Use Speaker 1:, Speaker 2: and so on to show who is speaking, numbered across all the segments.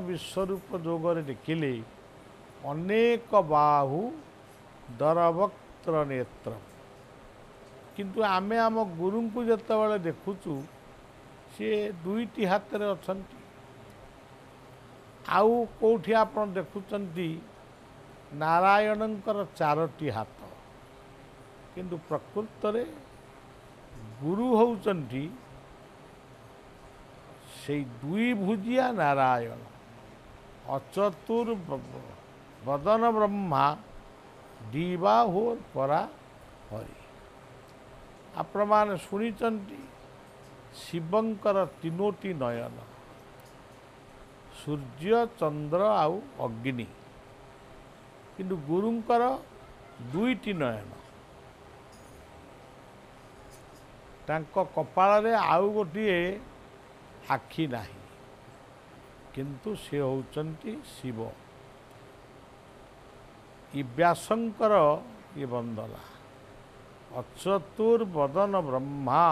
Speaker 1: विश्वरूप जोगरे देखिले अनेक बाहु दरवक्त्र नेत्र किंतु आमे आम गुरु को जिते देखुचु सी दुईटी हाथ में अच्छा आउ कौटी आप देखुंट नारायणकर चारोटी हाथ किंतु प्रकृत रे गुरु होउचंती से दुई भुजिया नारायण अचतुर बदन ब्रह्मा दिबाहोर परा हरि आपण मैंने शुणी शिवंकर तीनोटी नयन सूर्य चंद्र आउ अग्नि किंतु गुरुंकर दुईटी नयन तांको कपाल रे आउ गोटे आखि नाही किंतु से होउचंती शिव इ व्यासंकर ये वंदना अचतुर्वदन ब्रह्मा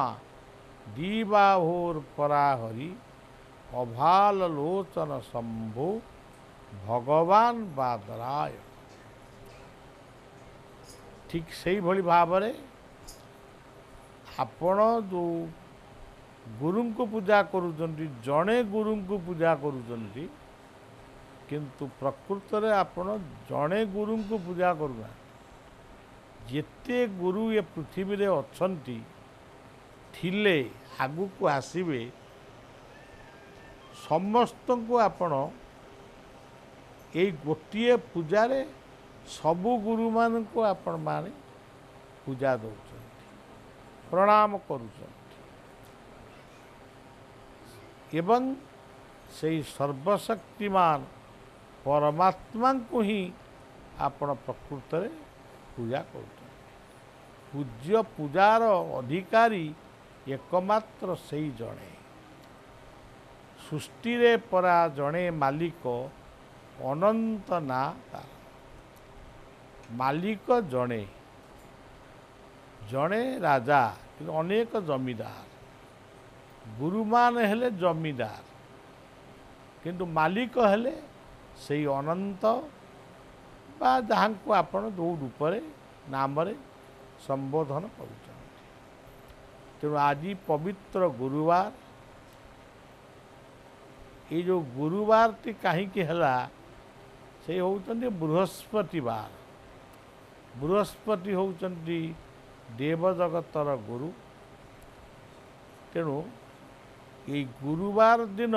Speaker 1: दिबाहोर पराहरि अभाल लोचन शंभु भगवान बादराय ठीक से भली भाव में आपण जो गुरु को पूजा करुचंती जड़े गुरु को पूजा करुचंती किंतु प्रकृत रे आपण जड़े गुरु को पूजा करूना जेते गुरु ये पृथ्वी रे अछंती थिले आगु को आसीबे समस्त को आपण ए गोटिए पूजा रे सबु गुरु मान को आपण माने पूजा दउचंती प्रणाम करूचंती एवं से सर्वशक्तिमान परमात्मा को ही आपण प्रकृत रे पूजा कर पूज्य पूजार अधिकारी एकमात्र से जड़े सृष्टि रे परा जड़े मालिक अनंत ना तार मालिक जड़े जड़े राजा अनेक जमीदार गुरुमान हेले जमीदार किंतु मालिक हेले से अनंत बा जहाँ को आपण जो रूप नाम संबोधन कर तेणु आज पवित्र गुरुवार ये जो गुरुवार टी कहीं से होउचंती बृहस्पतिवार बृहस्पति होउचंती देव जगतर गुरु तेणु ये गुरुवार दिन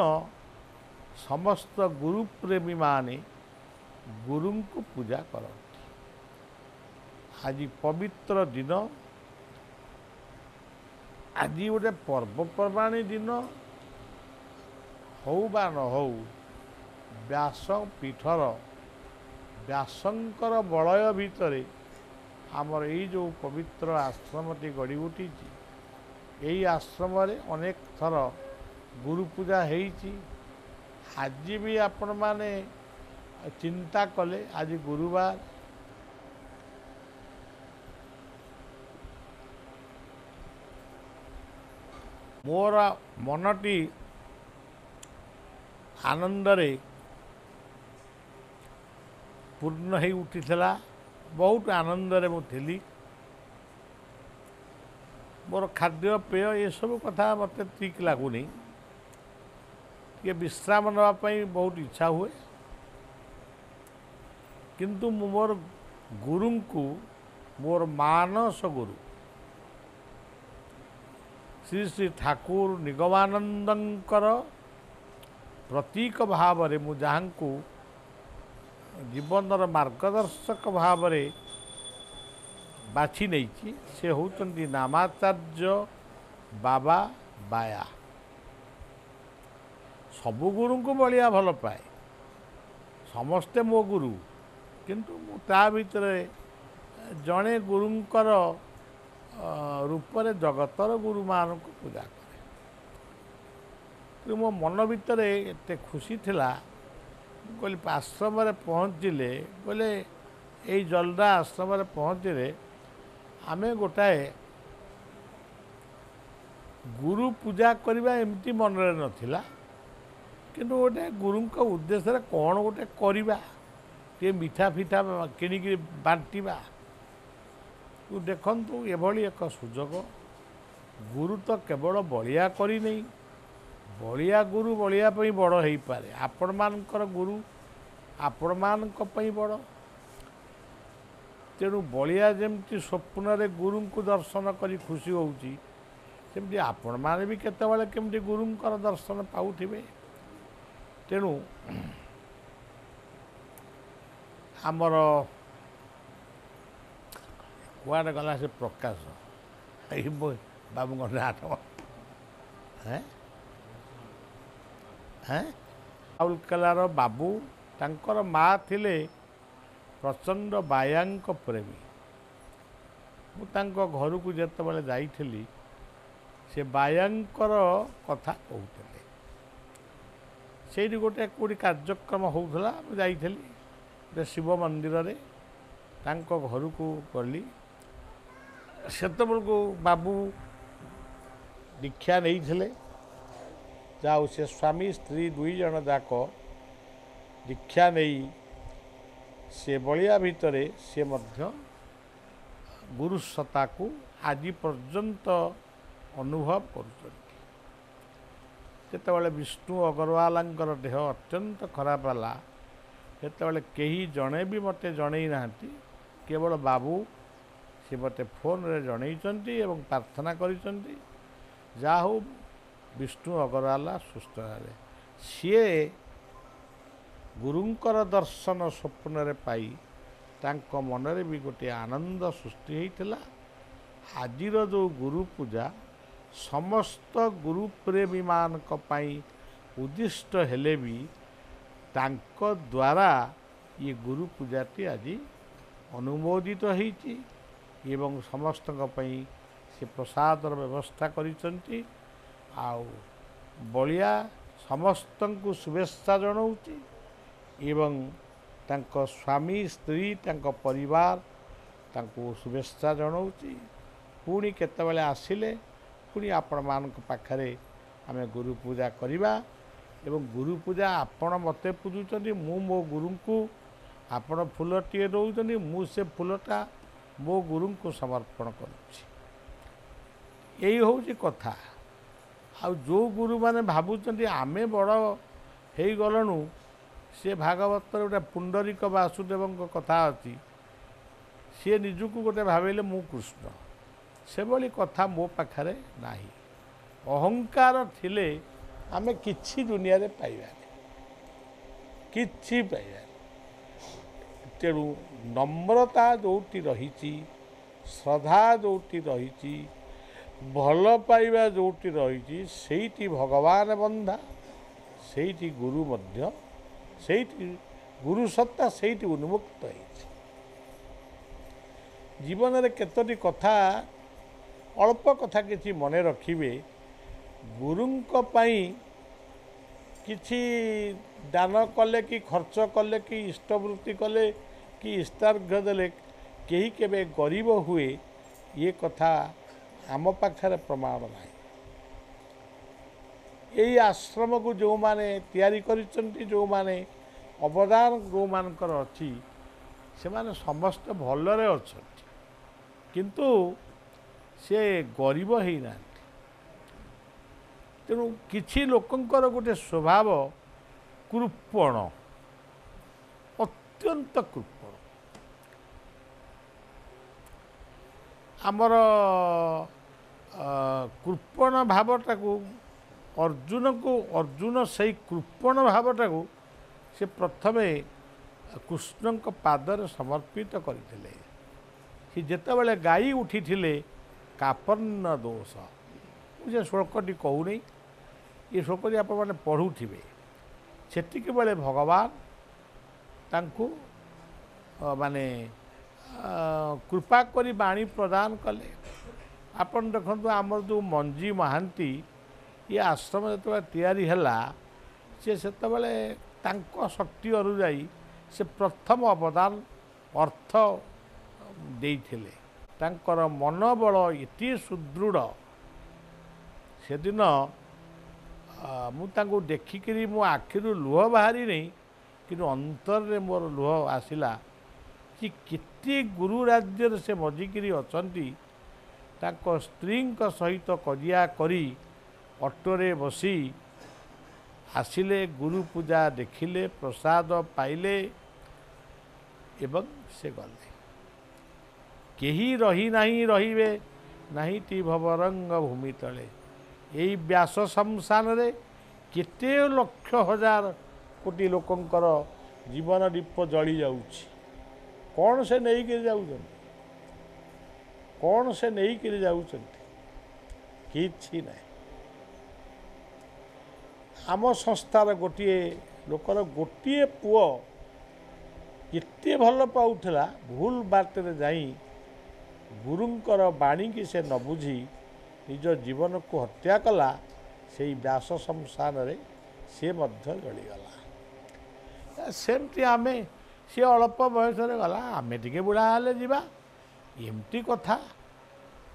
Speaker 1: समस्त गुरु प्रेमी माने गुरु को पूजा करती आज पवित्र दिन आज गोटे पर्वपर्वाणी दिन हौ बा न हौ व्यास पीठर व्यासंकर बलय भितर आमर ये जो पवित्र आश्रमटी गढ़ी उठी यही आश्रम अनेक थर गुरु पूजा होईची आज भी आपण माने चिंता कले आज गुरुवार मोर मनटी आनंदरे पूर्ण हो उठी बहुत आनंदरे मुझी मोर खाद्य पेय ये सब कथा मत ठीक लगुनि ये विश्राम नापी बहुत इच्छा हुए किंतु मोर गुरु को मोर मानस गुरु श्री श्री ठाकुर निगमानंदंकर प्रतीक भाव रे मु जहाँ को जीवन मार्गदर्शक भाव रे बाछि नहीं से होउचंती नामाचार्य बाबा बाया सबु गुरु को बलिया भल पाए समस्ते मो गुरु किंतु ता भीतर जड़े गुरुंकर रूपरे जगतर गुरु मान को पूजा करे मो मन भीतर एते खुशी थिला कहली आश्रम पहुँचले बोले यही जलदा आश्रम पहुँचले आमे गोटाए गुरु पूजा करवा एमती मन नथिला କିନ୍ତୁ ଗୋଟେ ଗୁରୁଙ୍କ ଉଦ୍ଦେଶ୍ୟରେ କ'ଣ ଗୋଟେ କରିବା, ଟିକେ ମିଠା ଫିଠା କିଣିକି ବାଣ୍ଟିବା। ଦେଖନ୍ତୁ ଏଭଳି ଏକ ସୁଯୋଗ, ଗୁରୁ ତ କେବଳ ବଳିଆ କରିନେଇ, ବଳିଆ ଗୁରୁ ବଳିଆ ପାଇଁ ବଡ଼ ହେଇପାରେ। ଆପଣମାନଙ୍କର ଗୁରୁ ଆପଣମାନଙ୍କ ପାଇଁ ବଡ଼। ତେଣୁ ବଳିଆ ଯେମିତି ସ୍ୱପ୍ନରେ ଗୁରୁଙ୍କୁ ଦର୍ଶନ କରି ଖୁସି ହେଉଛି, ସେମିତି ଆପଣମାନେ ବି କେତେବେଳେ କେମିତି ଗୁରୁଙ୍କର ଦର୍ଶନ ପାଉଥିବେ। ତେଣୁ ଆମର କୁଆଡ଼େ ଗଲା ସେ ପ୍ରକାଶ, ଏଇ ବାବୁଙ୍କ ନାଟ ରାଉରକେଲାର ବାବୁ, ତାଙ୍କର ମା ଥିଲେ ପ୍ରଚଣ୍ଡ ବାୟାଙ୍କ ପ୍ରେମୀ। ମୁଁ ତାଙ୍କ ଘରକୁ ଯେତେବେଳେ ଯାଇଥିଲି, ସେ ବାୟାଙ୍କର କଥା କହୁଥିଲେ। ସେଇଠି ଗୋଟେ କେଉଁଠି କାର୍ଯ୍ୟକ୍ରମ ହେଉଥିଲା, ମୁଁ ଯାଇଥିଲି। ଗୋଟେ ଶିବ ମନ୍ଦିରରେ ତାଙ୍କ ଘରକୁ ଗଲି। ସେତେବେଳକୁ ବାବୁ ଦୀକ୍ଷା ନେଇଥିଲେ। ଯାଉ ସେ ସ୍ୱାମୀ ସ୍ତ୍ରୀ ଦୁଇ ଜଣ ଯାକ ଦୀକ୍ଷା ନେଇ ସେ ବଳିଆ ଭିତରେ ସେ ମଧ୍ୟ ଗୁରୁସତ୍ତାକୁ ଆଜି ପର୍ଯ୍ୟନ୍ତ ଅନୁଭବ କରୁଛନ୍ତି। ଯେତେବେଳେ ବିଷ୍ଣୁ ଅଗ୍ରୱାଲାଙ୍କର ଦେହ ଅତ୍ୟନ୍ତ ଖରାପ ହେଲା, ସେତେବେଳେ କେହି ଜଣେ ବି ମୋତେ ଜଣେଇ ନାହାନ୍ତି, କେବଳ ବାବୁ ସେ ମୋତେ ଫୋନରେ ଜଣେଇଛନ୍ତି ଏବଂ ପ୍ରାର୍ଥନା କରିଛନ୍ତି, ଯାହା ହଉ ବିଷ୍ଣୁ ଅଗ୍ରୱାଲା ସୁସ୍ଥ ହେଲେ। ସିଏ ଗୁରୁଙ୍କର ଦର୍ଶନ ସ୍ୱପ୍ନରେ ପାଇ ତାଙ୍କ ମନରେ ବି ଗୋଟିଏ ଆନନ୍ଦ ସୃଷ୍ଟି ହୋଇଥିଲା। ଆଜିର ଯେଉଁ ଗୁରୁ ପୂଜା ସମସ୍ତ ଗୁରୁପ୍ରେମୀମାନଙ୍କ ପାଇଁ ଉଦ୍ଦିଷ୍ଟ ହେଲେ ବି ତାଙ୍କ ଦ୍ୱାରା ଏ ଗୁରୁ ପୂଜାଟି ଆଜି ଅନୁମୋଦିତ ହେଇଛି ଏବଂ ସମସ୍ତଙ୍କ ପାଇଁ ସେ ପ୍ରସାଦର ବ୍ୟବସ୍ଥା କରିଛନ୍ତି। ଆଉ ବଳିଆ ସମସ୍ତଙ୍କୁ ଶୁଭେଚ୍ଛା ଜଣାଉଛି ଏବଂ ତାଙ୍କ ସ୍ୱାମୀ ସ୍ତ୍ରୀ ତାଙ୍କ ପରିବାର ତାଙ୍କୁ ଶୁଭେଚ୍ଛା ଜଣାଉଛି। ପୁଣି କେତେବେଳେ ଆସିଲେ ପୁଣି ଆପଣମାନଙ୍କ ପାଖରେ ଆମେ ଗୁରୁ ପୂଜା କରିବା ଏବଂ ଗୁରୁ ପୂଜା ଆପଣ ମୋତେ ପୂଜୁଛନ୍ତି, ମୁଁ ମୋ ଗୁରୁଙ୍କୁ, ଆପଣ ଫୁଲଟିଏ ଦେଉଛନ୍ତି, ମୁଁ ସେ ଫୁଲଟା ମୋ ଗୁରୁଙ୍କୁ ସମର୍ପଣ କରୁଛି। ଏଇ ହେଉଛି କଥା। ଆଉ ଯେଉଁ ଗୁରୁମାନେ ଭାବୁଛନ୍ତି ଆମେ ବଡ଼ ହେଇଗଲଣୁ, ସେ ଭାଗବତରେ ଗୋଟେ ପୁଣ୍ଡରୀକ ବାସୁଦେବଙ୍କ କଥା ଅଛି, ସିଏ ନିଜକୁ ଗୋଟେ ଭାବିଲେ ମୁଁ କୃଷ୍ଣ। ସେଭଳି କଥା ମୋ ପାଖରେ ନାହିଁ। ଅହଙ୍କାର ଥିଲେ ଆମେ କିଛି ଦୁନିଆରେ ପାଇବାନି, କିଛି ପାଇବାନି। ତେଣୁ ନମ୍ରତା ଯେଉଁଠି ରହିଛି, ଶ୍ରଦ୍ଧା ଯେଉଁଠି ରହିଛି, ଭଲ ପାଇବା ଯେଉଁଠି ରହିଛି, ସେଇଠି ଭଗବାନ ବନ୍ଧା, ସେଇଠି ଗୁରୁ ମଧ୍ୟ, ସେଇଠି ଗୁରୁ ସତ୍ତା ସେଇଠି ଉନ୍ମୁକ୍ତ ହେଇଛି। ଜୀବନରେ କେତୋଟି କଥା, ଅଳ୍ପ କଥା କିଛି ମନେ ରଖିବେ। ଗୁରୁଙ୍କ ପାଇଁ କିଛି ଦାନ କଲେ କି ଖର୍ଚ୍ଚ କଲେ କି ଇଷ୍ଟବୃତ୍ତି କଲେ କି ଇଷ୍ଟାର୍ଘ୍ୟ ଦେଲେ କେହି କେବେ ଗରିବ ହୁଏ, ଏ କଥା ଆମ ପାଖରେ ପ୍ରମାଣ ନାହିଁ। ଏଇ ଆଶ୍ରମକୁ ଯେଉଁମାନେ ତିଆରି କରିଛନ୍ତି, ଯେଉଁମାନେ ଅବଦାନ ଯେଉଁମାନଙ୍କର ଅଛି, ସେମାନେ ସମସ୍ତେ ଭଲରେ ଅଛନ୍ତି, କିନ୍ତୁ ସେ ଗରିବ ହେଇନାହାନ୍ତି। ତେଣୁ କିଛି ଲୋକଙ୍କର ଗୋଟେ ସ୍ୱଭାବ କୃପଣ, ଅତ୍ୟନ୍ତ କୃପଣ। ଆମର କୃପଣ ଭାବଟାକୁ ଅର୍ଜୁନ ସେଇ କୃପଣ ଭାବଟାକୁ ସେ ପ୍ରଥମେ କୃଷ୍ଣଙ୍କ ପାଦରେ ସମର୍ପିତ କରିଥିଲେ। ସେ ଯେତେବେଳେ ଗାଇ ଉଠିଥିଲେ କାପନ୍ନ ଦୋଷ, ମୁଁ ସେ ଶ୍ଳୋକଟି କହୁନି, ଏ ଶ୍ଳୋକଟି ଆପଣମାନେ ପଢ଼ୁଥିବେ। ସେତିକି ବେଳେ ଭଗବାନ ତାଙ୍କୁ ମାନେ କୃପା କରି ବାଣୀ ପ୍ରଦାନ କଲେ। ଆପଣ ଦେଖନ୍ତୁ ଆମର ଯେଉଁ ମଞ୍ଜି ମହାନ୍ତି, ଏ ଆଶ୍ରମ ଯେତେବେଳେ ତିଆରି ହେଲା, ସେ ସେତେବେଳେ ତାଙ୍କ ଶକ୍ତି ଅନୁଯାୟୀ ସେ ପ୍ରଥମ ଅବଦାନ ଅର୍ଥ ଦେଇଥିଲେ। ତାଙ୍କର ମନୋବଳ ଏତେ ସୁଦୃଢ଼, ସେଦିନ ମୁଁ ତାଙ୍କୁ ଦେଖିକିରି ମୋ ଆଖିରୁ ଲୁହ ବାହାରି ନାହିଁ, କିନ୍ତୁ ଅନ୍ତରରେ ମୋର ଲୁହ ଆସିଲା କି କେତେ ଗୁରୁ ରାଜ୍ୟରେ ସେ ମଜିକିରି ଅଛନ୍ତି। ତାଙ୍କ ସ୍ତ୍ରୀଙ୍କ ସହିତ କଜିଆ କରି ଅଟୋରେ ବସି ଆସିଲେ, ଗୁରୁ ପୂଜା ଦେଖିଲେ, ପ୍ରସାଦ ପାଇଲେ ଏବଂ ସେ ଗଲେ। କେହି ରହି ନାହିଁ ରହିବେ ନାହିଁଟି ଭବରଙ୍ଗ ଭୂମି ତଳେ। ଏଇ ବ୍ୟାସ ଶ୍ମଶାନରେ କେତେ ଲକ୍ଷ ହଜାର କୋଟି ଲୋକଙ୍କର ଜୀବନ ଦୀପ ଜଳି ଯାଉଛି। କ'ଣ ସେ ନେଇକରି ଯାଉଛନ୍ତି? କ'ଣ ସେ ନେଇକରି ଯାଉଛନ୍ତି? କିଛି ନାହିଁ। ଆମ ସଂସ୍ଥାର ଗୋଟିଏ ଲୋକର ଗୋଟିଏ ପୁଅ କେତେ ଭଲ ପାଉଥିଲା, ଭୁଲ ବାଟରେ ଯାଇ ଗୁରୁଙ୍କର ବାଣୀକି ସେ ନ ବୁଝି ନିଜ ଜୀବନକୁ ହତ୍ୟା କଲା। ସେଇ ବ୍ୟାସ ଶ୍ମଶାନରେ ସେ ମଧ୍ୟ ଜଳିଗଲା। ସେମିତି ଆମେ, ସେ ଅଳ୍ପ ବୟସରେ ଗଲା, ଆମେ ଟିକେ ବୁଢ଼ା ହେଲେ ଯିବା, ଏମିତି କଥା।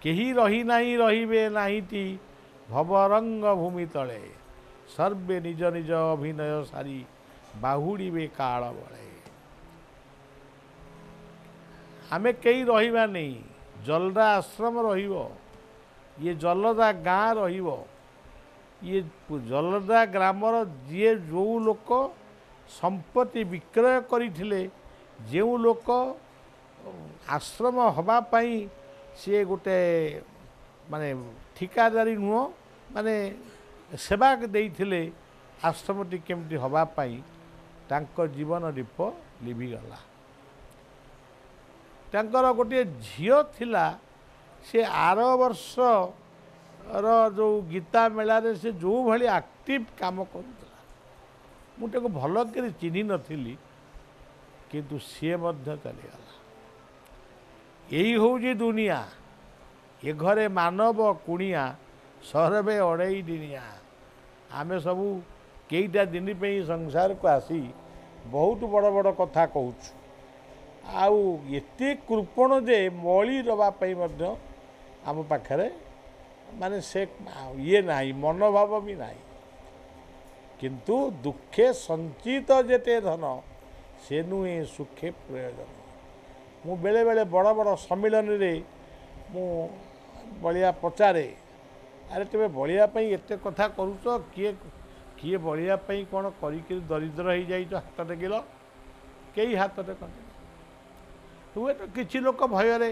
Speaker 1: କେହି ରହି ନାହିଁ ରହିବେ ନାହିଁଟି ଭବରଙ୍ଗ ଭୂମି ତଳେ। ସର୍ବେ ନିଜ ନିଜ ଅଭିନୟ ସାରି ବାହୁଡ଼ିବେ କାଳ ବଳେ। ଆମେ କେହି ରହିବା ନେଇ। ଜଲଦା ଆଶ୍ରମ ରହିବ, ଇଏ ଜଲଦା ଗାଁ ରହିବ। ଇଏ ଜଲଦା ଗ୍ରାମର ଯିଏ ଯେଉଁ ଲୋକ ସମ୍ପତ୍ତି ବିକ୍ରୟ କରିଥିଲେ, ଯେଉଁ ଲୋକ ଆଶ୍ରମ ହେବା ପାଇଁ ସିଏ ଗୋଟେ ମାନେ ଠିକାଦାରୀ ନୁହଁ, ମାନେ ସେବା ଦେଇଥିଲେ ଆଶ୍ରମଟି କେମିତି ହେବା ପାଇଁ, ତାଙ୍କ ଜୀବନ ଦୀପ ଲିଭିଗଲା। ତାଙ୍କର ଗୋଟିଏ ଝିଅ ଥିଲା, ସେ ଆର ବର୍ଷର ଯେଉଁ ଗୀତା ମେଳାରେ ସେ ଯେଉଁଭଳି ଆକ୍ଟିଭ୍ କାମ କରୁଥିଲା, ମୁଁ ତାକୁ ଭଲ କରି ଚିହ୍ନି ନଥିଲି, କିନ୍ତୁ ସିଏ ମଧ୍ୟ ଚାଲିଗଲା। ଏଇ ହେଉଛି ଦୁନିଆ। ଏ ଘରେ ମାନବ କୁଣିଆ, ସହରବେ ଅଡ଼େଇ ଦିନିଆ। ଆମେ ସବୁ କେଇଟା ଦିନ ପାଇଁ ସଂସାରକୁ ଆସି ବହୁତ ବଡ଼ ବଡ଼ କଥା କହୁଛୁ, ଆଉ ଏତେ କୃପଣ ଯେ ମଳି ଦେବା ପାଇଁ ମଧ୍ୟ ଆମ ପାଖରେ ମାନେ ସେ ଇଏ ନାହିଁ, ମନୋଭାବ ବି ନାହିଁ। କିନ୍ତୁ ଦୁଃଖେ ସଞ୍ଚିତ ଯେତେ ଧନ, ସେ ନୁହେଁ ସୁଖେ ପ୍ରୟୋଜନ। ମୁଁ ବେଳେବେଳେ ବଡ଼ ବଡ଼ ସମ୍ମିଳନୀରେ ମୁଁ ବଳିଆ ପଚାରେ, ଆରେ ତେବେ ବଳିଆ ପାଇଁ ଏତେ କଥା କରୁଛ, କିଏ ବଳିଆ ପାଇଁ କ'ଣ କରିକି ଦରିଦ୍ର ହେଇଯାଇଛ? ହାତ ଟେକିଲ। କେହି ହାତ ଟେକନ୍ତି। ହୁଏତ କିଛି ଲୋକ ଭୟରେ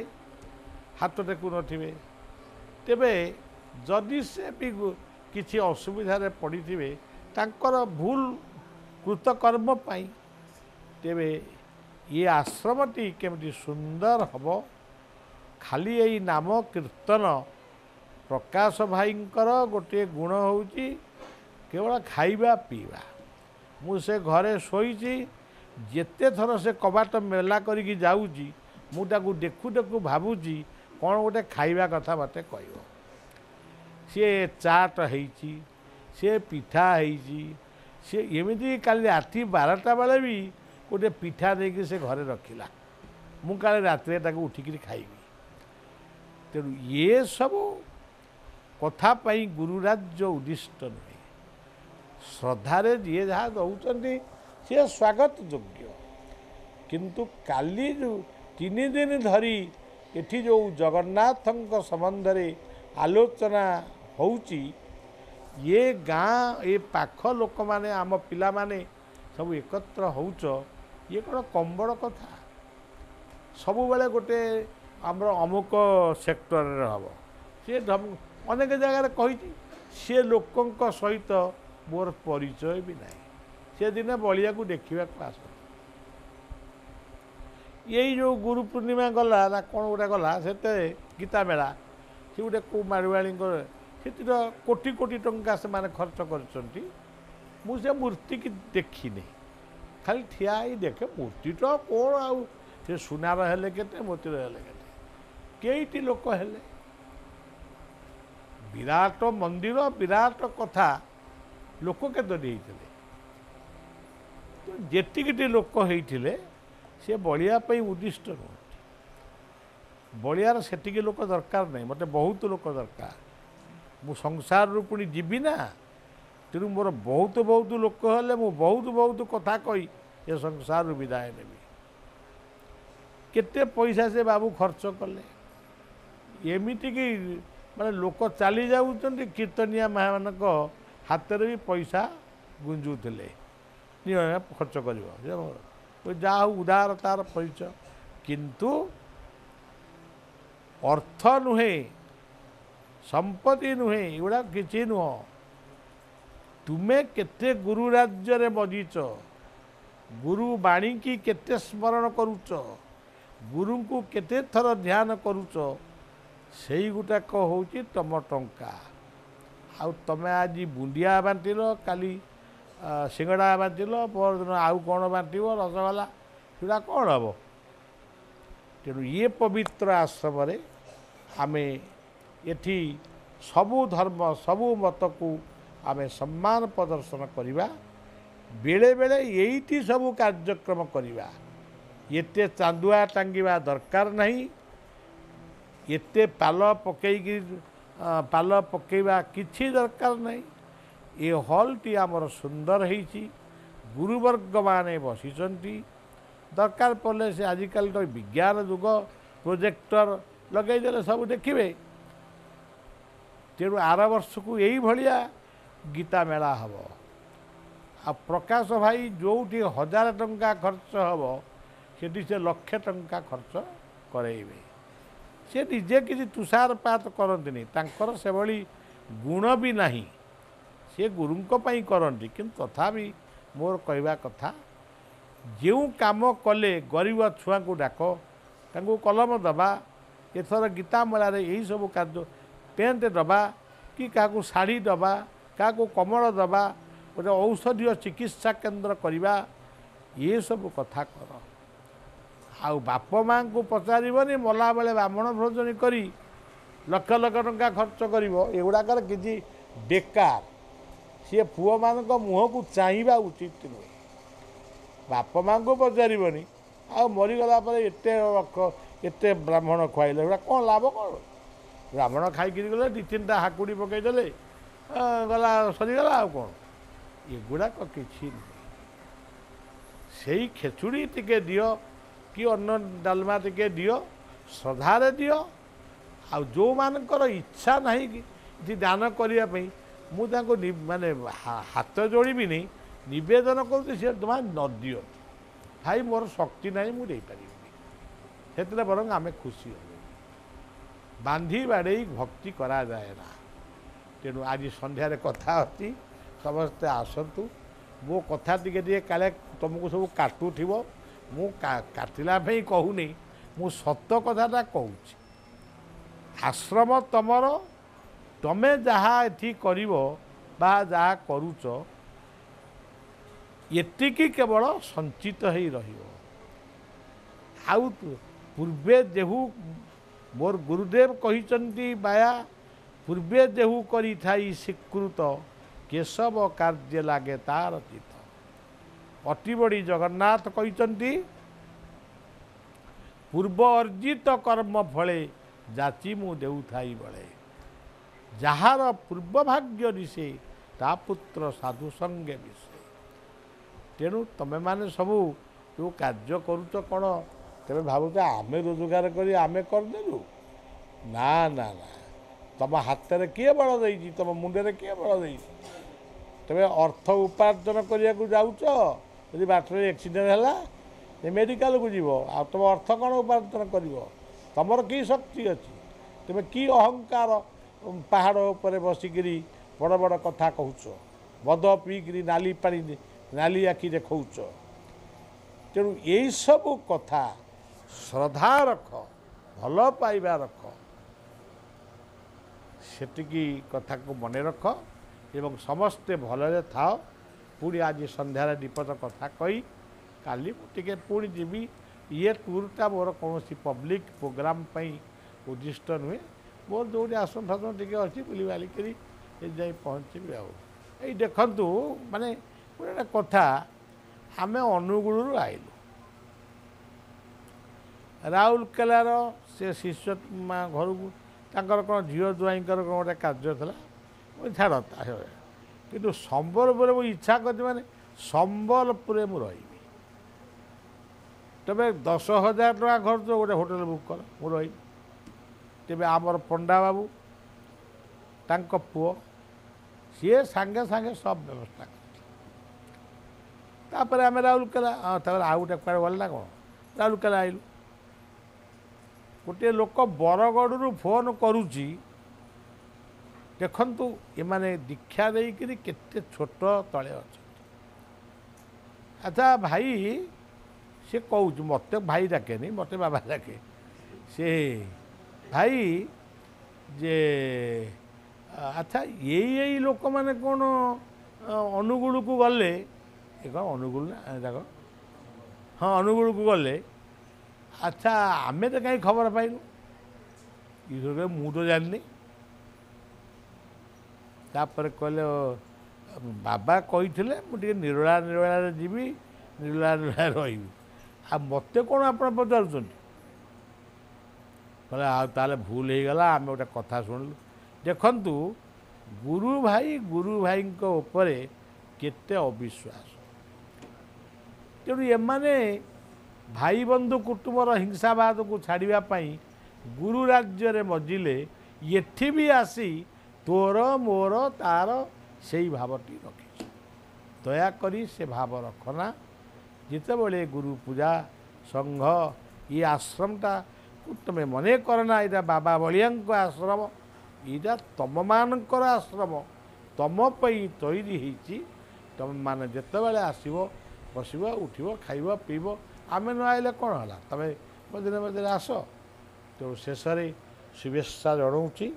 Speaker 1: ହାତ ଟେକୁନଥିବେ। ତେବେ ଯଦି ସେ ବି କିଛି ଅସୁବିଧାରେ ପଡ଼ିଥିବେ ତାଙ୍କର ଭୁଲ କୃତକର୍ମ ପାଇଁ, ତେବେ ଇଏ ଆଶ୍ରମଟି କେମିତି ସୁନ୍ଦର ହେବ। ଖାଲି ଏଇ ନାମ କୀର୍ତ୍ତନ। ପ୍ରକାଶ ଭାଇଙ୍କର ଗୋଟିଏ ଗୁଣ ହେଉଛି କେବଳ ଖାଇବା ପିଇବା। ମୁଁ ସେ ଘରେ ଶୋଇଛି, ଯେତେ ଥର ସେ କବାଟ ମେଲା କରିକି ଯାଉଛି, ମୁଁ ତାକୁ ଦେଖୁ ଦେଖୁ ଭାବୁଛି କ'ଣ ଗୋଟେ ଖାଇବା କଥା ମୋତେ କହିବ। ସିଏ ଚାଟ ହେଇଛି, ସିଏ ପିଠା ହେଇଛି, ସେ ଏମିତି କାଲି ରାତି 12ଟା ବେଳେ ବି ଗୋଟେ ପିଠା ଦେଇକି ସେ ଘରେ ରଖିଲା। ମୁଁ କାଳେ ରାତିରେ ତାକୁ ଉଠିକିରି ଖାଇବି। ତେଣୁ ଇଏ ସବୁ କଥା ପାଇଁ ଗୁରୁରାଜ୍ୟ ଉଦ୍ଦିଷ୍ଟ ନୁହେଁ। ଶ୍ରଦ୍ଧାରେ ଯିଏ ଯାହା ଦେଉଛନ୍ତି ସିଏ ସ୍ୱାଗତ ଯୋଗ୍ୟ। କିନ୍ତୁ କାଲି ଯେଉଁ 3 ଦିନ ଧରି ଏଠି ଯେଉଁ ଜଗନ୍ନାଥଙ୍କ ସମ୍ବନ୍ଧରେ ଆଲୋଚନା ହେଉଛି, ଇଏ ଗାଁ ଏ ପାଖ ଲୋକମାନେ, ଆମ ପିଲାମାନେ ସବୁ ଏକତ୍ର ହେଉଛ, ଇଏ କ'ଣ କମ୍ ବଡ଼ କଥା? ସବୁବେଳେ ଗୋଟେ ଆମର ଅମୁକ ସେକ୍ଟରରେ ହେବ, ସିଏ ଅନେକ ଜାଗାରେ କହିଛି, ସିଏ ଲୋକଙ୍କ ସହିତ ମୋର ପରିଚୟ ବି ନାହିଁ। ସେଦିନ ବଳିଆକୁ ଦେଖିବାକୁ ଆସନ୍ତି। ଏଇ ଯେଉଁ ଗୁରୁ ପୂର୍ଣ୍ଣିମା ଗଲା ନା କ'ଣ ଗୋଟେ ଗଲା, ସେଥିରେ ଗୀତା ମେଳା, ସେ ଗୋଟେ କେଉଁ ମାରୁଆଳୀଙ୍କର, ସେଥିର କୋଟି କୋଟି ଟଙ୍କା ସେମାନେ ଖର୍ଚ୍ଚ କରିଛନ୍ତି। ମୁଁ ସେ ମୂର୍ତ୍ତିକି ଦେଖିନି, ଖାଲି ଠିଆ ହେଇ ଦେଖେ। ମୂର୍ତ୍ତିଟା କ'ଣ ଆଉ, ସେ ସୁନାର ହେଲେ କେତେ, ମୋତିର ହେଲେ କେତେ, କେଇଟି ଲୋକ ହେଲେ। ବିରାଟ ମନ୍ଦିର, ବିରାଟ କଥା, ଲୋକ କେତୋଟି ହେଇଥିଲେ? ଯେତିକିଟି ଲୋକ ହେଇଥିଲେ ସେ ବଳିଆ ପାଇଁ ଉଦ୍ଦିଷ୍ଟ ନୁହନ୍ତି। ବଳିଆର ସେତିକି ଲୋକ ଦରକାର ନାହିଁ, ମୋତେ ବହୁତ ଲୋକ ଦରକାର। ମୁଁ ସଂସାରରୁ ପୁଣି ଯିବି ନା, तेणु मोर बहुत बहुत लोक हेले मु बहुत बहुत कथा कही ए संसार विदाय नेबी केते पैसा से बाबू खर्च कले एमिति कि माने लोक चली जाउछन्ति कीर्तनिया मानक हाथ रे भी पैसा गुंजुथिले खर्च कर जा उदार तार परिचय किंतु अर्थ नुहे संपत्ति नुहे एगुड़ा किसी नुह तुमे केते गुरु राज्य रे बजीच गुरु बाणी की केते स्मरण करूच गुरु को केते थर ध्यान करूच सेई गुटाक होची तम टंका आउ तमे आज बुंदिया बांटिल काली सिंगड़ा बांटिल परदिन आउ कौन बांटव रसगोला सेटा कौन हम तेणु ये पवित्र आश्रम आमे एठी सबु धर्म सबु मत को आमे सम्मान प्रदर्शन करिबा बेले बेले यही सबु कार्यक्रम करिबा एते चांदुआ टांगिबा दरकार नहीं एते पाल पकेबा किछि दरकार नहीं ये हॉल टी आमर सुंदर होईची गुरुवर्ग माने बसिचंती दरकार पड़े से आजिकल तो विज्ञान युग प्रोजेक्टर लगेदेले सब देखिए तेणु आर वर्ष को यही भाया गीता मेला हम आ प्रकाश भाई जो 1000 टंका खर्च हम सेठी से लक्षे टंका खर्च करेबे से निजे किसी तुषारपात करती तांकर से भली गुण भी नहीं से गुरुंक पई करती किंतु तथापि मोर कहवा कथा जो काम कले गरीब छुआ को डाक तांको कलम दबा एथर गीता मेलार यही सब कार्य पेंट दबा कि क्या शाढ़ी दबा क्या कमल दबा गोटे औषधीय चिकित्सा केन्द्र करवा ये सब कथा कर आउ बाप माँ को पचारबनी मला बेले ब्राह्मण भोजन करी लक्ष लक्ष टंका खर्च कर एगुड़ाकर किसी बेकार सी पुओ मान मुह को चाहवा उचित नुहे बाप माँ को पचारबनी आ मरीगला एत ब्राह्मण खुआइले एगुड़ा कौन लाभ कौन ब्राह्मण खाई गले 2-3टा हाकुड़ी पकईदे गला सरीगला आ कौन एगुड़ाक किसी नुहे से खेचुड़ी टिके दियो कि अन्न डालमा टिके दियो श्रद्धारे दियो आ जो मानकर इच्छा नहीं कि दान करने मुझे माने हाथ जोड़ी नहीं नवेदन कर तुम न दियो भाई मोर शक्ति ना मुझे पारि बरং आमे खुशी हो बांधी बाड़े भक्ति करा जाए ना तेणु आज संध्यारे कथा अच्छी समस्ते आसतु मो कथा टे काले तुमको सब काटुव मु काटिला कहूनी मु सत कथाटा कहूँ आश्रम तमर तमे जहाँ एठी करिवो बा जहाँ करूच एतिकी केवल संचित ही रहिवो आउ पूर्वे जेहू मोर गुरुदेव कहिचंती बाया पूर्वे जेहू करी थाई स्वीकृत केशव कार्य लागे तार चित अति बड़ी जगन्नाथ कहिचंती पूर्व अर्जित कर्म फले जाची मु देउ थाई बळे जहार पूर्व भाग्य दिशे ता पुत्र साधु संगे मिशे तेणु तमे माने सबू जो कार्य करूच कौन तेरे भावुच आमे रोजगार करी आमे करदेलु ना ना ना तुम हाथ में किए बल दे तुम मुंडे किए बल दे तबे अर्थ उपार्जन करने को जाऊच यदि बाटर एक्सीडेंट है मेडिकल को जीव आ तुम अर्थ कौन उपार्जन कर तुमर कि शक्ति अच्छी तुम कि अहंकार पहाड़ उपर बसिकी बड़ बड़ कथा कहूच मद पीकरी नाली पानी नाली आखि देखौच तेणु यही सब कथा श्रद्धा रख भल पाइबा रख सेटिकी कथा को मन रख एवं समस्ते भलरे थाओ पुणी आज संध्यार दीपद कथा कही काली टिके पुणी जीवी ये टूरटा मोर कौन पब्लिक प्रोग्राम उद्दिष्ट नुहे मोर जो आसन फासन टे अच्छी बुली बालिकी जाई पहुँचबी आई देखु माने गोटे कथा आम अनुगुल आइलु राउरकेलार से शिष्य घर को तांकर कौन झील जुआईंकर कौन गोटे कार्य था छाड़ କିନ୍ତୁ ସମ୍ବଲପୁରରେ ମୁଁ ଇଚ୍ଛା କରିଛି ମାନେ ସମ୍ବଲପୁରରେ ମୁଁ ରହିବି। ତେବେ 10,000 ଟଙ୍କା ଖର୍ଚ୍ଚ ଗୋଟେ ହୋଟେଲ ବୁକ୍ କର, ମୁଁ ରହିବି। ତେବେ ଆମର ପଣ୍ଡା ବାବୁ ତାଙ୍କ ପୁଅ ସିଏ ସାଙ୍ଗେ ସାଙ୍ଗେ ସବୁ ବ୍ୟବସ୍ଥା କଲେ। ତାପରେ ଆମେ ରାଉରକେଲା, ତାପରେ ଆଉ ଗୋଟେ କୁଆଡ଼େ ଗଲେ ନା କ'ଣ, ରାଉରକେଲା ଆଇଲୁ। ଗୋଟିଏ ଲୋକ ବରଗଡ଼ରୁ ଫୋନ୍ କରୁଛି, ଦେଖନ୍ତୁ ଏମାନେ ଦୀକ୍ଷା ଦେଇକରି କେତେ ଛୋଟ ତଳେ ଅଛନ୍ତି। ଆଚ୍ଛା ଭାଇ, ସେ କହୁଛି, ମୋତେ ଭାଇ ଡାକେନି, ମୋତେ ବାବା ଡାକେ। ସେ ଭାଇ ଯେ ଆଚ୍ଛା ଏଇ ଲୋକମାନେ କ'ଣ ଅନୁଗୁଳକୁ ଗଲେ, ଏ କ'ଣ ଅନୁଗୁଳ ନା ଯାକ, ହଁ ଅନୁଗୁଳକୁ ଗଲେ, ଆଚ୍ଛା ଆମେ ତ କାହିଁ ଖବର ପାଇନୁ? ଇଏ ମୁଁ ତ ଜାଣିନି। ତାପରେ କହିଲେ ବାବା କହିଥିଲେ ମୁଁ ଟିକେ ନିରୋଳାରେ ଯିବି, ନିରୋଳାରେ ରହିବି, ଆଉ ମୋତେ କ'ଣ ଆପଣ ପଚାରୁଛନ୍ତି? କହିଲେ ଆଉ ତାହେଲେ ଭୁଲ ହେଇଗଲା, ଆମେ ଗୋଟେ କଥା ଶୁଣିଲୁ। ଦେଖନ୍ତୁ ଗୁରୁ ଭାଇଙ୍କ ଉପରେ କେତେ ଅବିଶ୍ୱାସ। ତେଣୁ ଏମାନେ ଭାଇ ବନ୍ଧୁ କୁଟୁମ୍ବର ହିଂସାବାଦକୁ ଛାଡ଼ିବା ପାଇଁ ଗୁରୁ ରାଜ୍ୟରେ ମଜିଲେ, ଏଠି ବି ଆସି ତୋର ମୋର ତାର ସେଇ ଭାବଟି ରଖିଛି। ଦୟାକରି ସେ ଭାବ ରଖନା। ଯେତେବେଳେ ଗୁରୁ ପୂଜା ସଂଘ ଏ ଆଶ୍ରମଟାକୁ ତୁମେ ମନେ କରନା, ଏଇଟା ବାବା ବଳିଆଙ୍କ ଆଶ୍ରମ, ଏଇଟା ତମମାନଙ୍କର ଆଶ୍ରମ, ତମ ପାଇଁ ତୈରି ହେଇଛି। ତମେମାନେ ଯେତେବେଳେ ଆସିବ, ବସିବ, ଉଠିବ, ଖାଇବ, ପିଇବ, ଆମେ ନ ଆଇଲେ କ'ଣ ହେଲା, ତମେ ମଝିରେ ମଝିରେ ଆସ। ତେଣୁ ଶେଷରେ ଶୁଭେଚ୍ଛା ଜଣାଉଛି।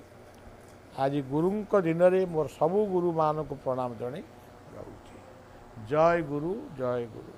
Speaker 1: ଆଜି ଗୁରୁଙ୍କ ଦିନରେ ମୋର ସବୁ ଗୁରୁମାନଙ୍କୁ ପ୍ରଣାମ ଜଣାଇ ରହୁଛି। ଜୟ ଗୁରୁ, ଜୟ ଗୁରୁ।